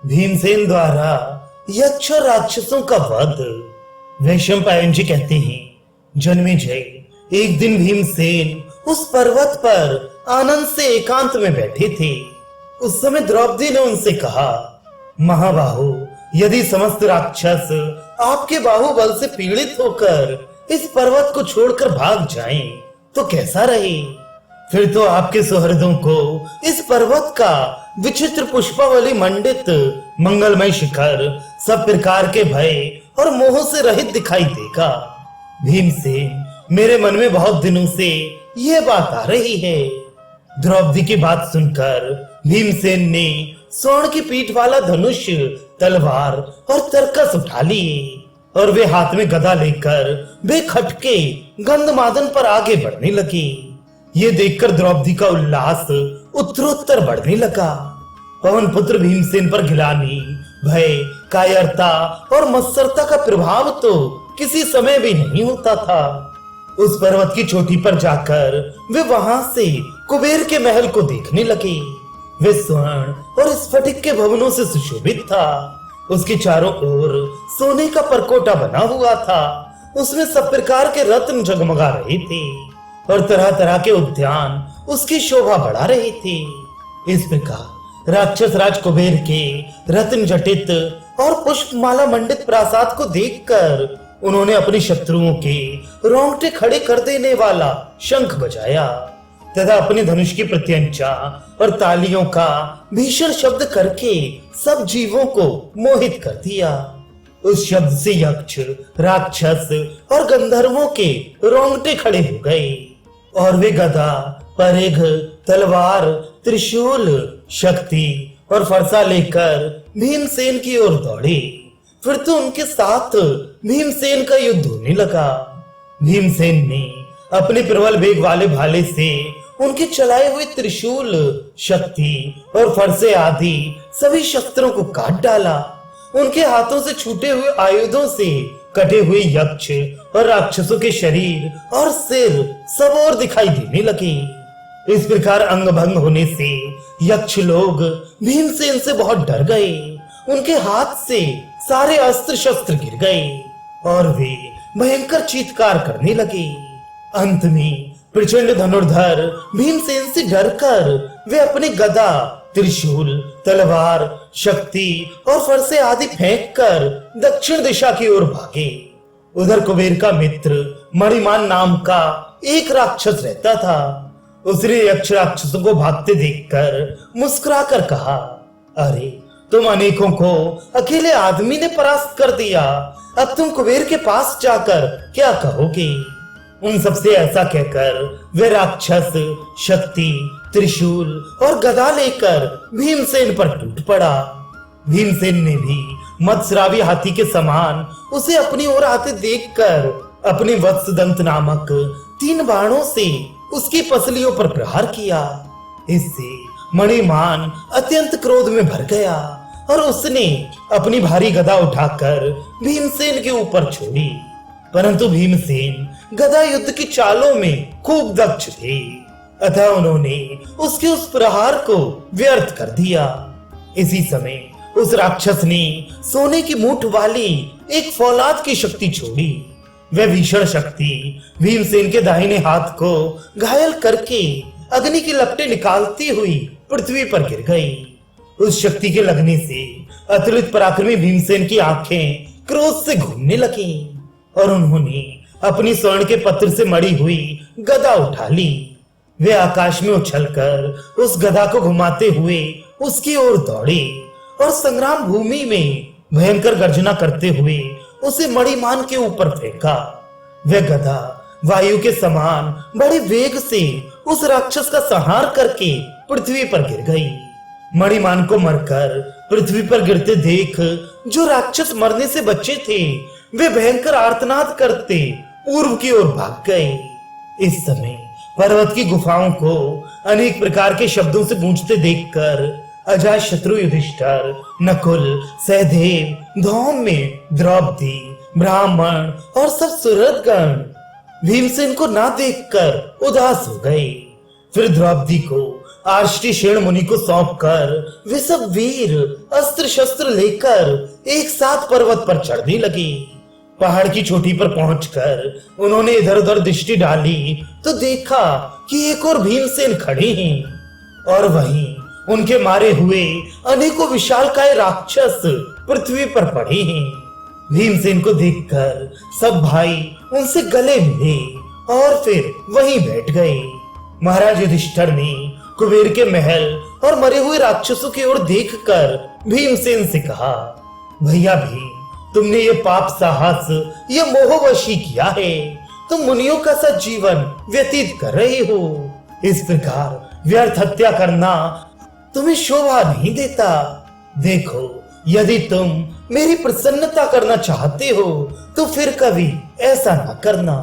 भीमसेन द्वारा यक्ष और राक्षसों का वध। वैशंपायन जी कहते हैं, जन्मेजय, एक दिन भीमसेन उस पर्वत पर आनंद से एकांत में बैठे थे। उस समय द्रौपदी ने उनसे कहा, महाबाहु, यदि समस्त राक्षस आपके बाहुबल से पीड़ित होकर इस पर्वत को छोड़कर भाग जाएं, तो कैसा रहे? फिर तो आपके सुहृदों को इस पर्वत का विचित्र पुष्पावली मंडित मंगलमय शिखर सब प्रकार के भय और मोह से रहित दिखाई देगा। भीमसेन, मेरे मन में बहुत दिनों से यह बात आ रही है। द्रौपदी की बात सुनकर भीमसेन ने स्वर्ण की पीठ वाला धनुष, तलवार और तरकस उठा लिए और वे हाथ में गदा लेकर बेखटके गंधमादन पर आगे बढ़ने लगे। ये देखकर द्रौपदी का उल्लास उत्तरोत्तर बढ़ने लगा। पवन पुत्र भीमसेन पर गिलानी, भय, कायरता और मत्सरता का प्रभाव तो किसी समय भी नहीं होता था। उस पर्वत की चोटी पर जाकर वे वहां से कुबेर के महल को देखने लगे। वे स्वर्ण और स्फटिक के भवनों से सुशोभित था। उसके चारों ओर सोने का परकोटा बना हुआ था। उसमें सब प्रकार के रत्न जगमगा रहे थे और तरह तरह के उद्यान उसकी शोभा बढ़ा रहे थे। इस प्रकार राक्षस राज कुबेर के रत्न जटित और पुष्पमाला मंडित प्रासाद को देखकर उन्होंने अपने शत्रुओं के रोंगटे खड़े कर देने वाला शंख बजाया तथा अपने धनुष की प्रत्यंचा और तालियों का भीषण शब्द करके सब जीवों को मोहित कर दिया। उस शब्द से यक्ष, राक्षस और गंधर्वों के रोंगटे खड़े हो गए और वे गदा, परिघ, तलवार, त्रिशूल, शक्ति और फरसा लेकर भीमसेन की ओर दौड़े। फिर तो उनके साथ भीमसेन का युद्ध होने लगा। भीमसेन ने अपने प्रबल वेग वाले भाले से उनके चलाए हुए त्रिशूल, शक्ति और फरसे आदि सभी शस्त्रों को काट डाला। उनके हाथों से छूटे हुए आयुधों से कटे हुए यक्ष और राक्षसों के शरीर और सिर सब ओर दिखाई देने लगे। इस प्रकार अंग भंग होने से यक्ष लोग भीमसेन से बहुत डर गए। उनके हाथ से सारे अस्त्र शस्त्र गिर गए और वे भयंकर चीत्कार करने लगे। अंत में प्रचंड धनुर्धर भीमसेन से डरकर वे अपने गदा, त्रिशूल, तलवार, शक्ति और फरसे आदि फेंककर दक्षिण दिशा की ओर भागे। उधर कुबेर का मित्र मणिमान नाम का एक राक्षस रहता था। उसने यक्ष राक्षसों को भागते देखकर मुस्कुराकर कहा, अरे, तुम अनेकों को अकेले आदमी ने परास्त कर दिया। अब तुम कुबेर के पास जाकर क्या कहोगे? उन सबसे ऐसा कहकर वे राक्षस शक्ति, त्रिशूल और गदा लेकर भीमसेन पर टूट पड़ा। भीमसेन ने भी मत्स्रावी हाथी के समान उसे अपनी ओर आते देखकर अपने वत्सदंत नामक 3 बाणों से उसकी पसलियों पर प्रहार किया। इससे मणिमान अत्यंत क्रोध में भर गया और उसने अपनी भारी गदा उठाकर भीमसेन के ऊपर छोड़ी। परंतु भीमसेन गदा युद्ध की चालों में खूब दक्ष थे, अतः उन्होंने उसके उस प्रहार को व्यर्थ कर दिया। इसी समय उस राक्षस ने सोने की मूठ वाली एक फौलाद की शक्ति छोड़ी। वह भीषण शक्ति भीमसेन के दाहिने हाथ को घायल करके अग्नि की लपटें निकालती हुई पृथ्वी पर गिर गई। उस शक्ति के लगने से अतुलित पराक्रमी भीमसेन की आंखें क्रोध से घूमने लगी और उन्होंने अपनी स्वर्ण के पत्र से मड़ी हुई गदा उठा ली। वे आकाश में उछलकर उस गदा को घुमाते हुए उसकी ओर दौड़े और संग्राम भूमि में भयंकर गर्जना करते हुए उसे मणिमान के ऊपर फेंका। वह गदा वायु के समान बड़े वेग से उस राक्षस का संहार करके पृथ्वी पर गिर गई। मणिमान को मरकर पृथ्वी पर गिरते देख जो राक्षस मरने से बचे थे, वे भयंकर आर्तनाद करते पूर्व की ओर भाग गए। इस समय पर्वत की गुफाओं को अनेक प्रकार के शब्दों से गूंजते देखकर अजात शत्रु युधिष्ठिर, नकुल, सहदेव, धौम्य, द्रौपदी, ब्राह्मण और सब सुहृदगण भीमसेन को ना देखकर उदास हो गए। फिर द्रौपदी को आष्टी शेण मुनि को सौंप कर वे सब वीर अस्त्र शस्त्र लेकर एक साथ पर्वत पर चढ़ने लगे। पहाड़ की चोटी पर पहुंचकर उन्होंने इधर उधर दृष्टि डाली तो देखा कि एक और भीमसेन खड़े हैं और वहीं उनके मारे हुए अनेकों विशालकाय राक्षस पृथ्वी पर पड़े हैं। भीमसेन को देखकर सब भाई उनसे गले मिले और फिर वहीं बैठ गए। महाराज युधिष्ठिर ने कुबेर के महल और मरे हुए राक्षसों की ओर देखकर भीमसेन से कहा, भैया भीम, तुमने ये पाप साहस, ये मोहवशी किया है। तुम मुनियों का सा जीवन व्यतीत कर रहे हो। इस प्रकार व्यर्थ हत्या करना तुम्हें शोभा नहीं देता। देखो, यदि तुम मेरी प्रसन्नता करना चाहते हो तो फिर कभी ऐसा न करना।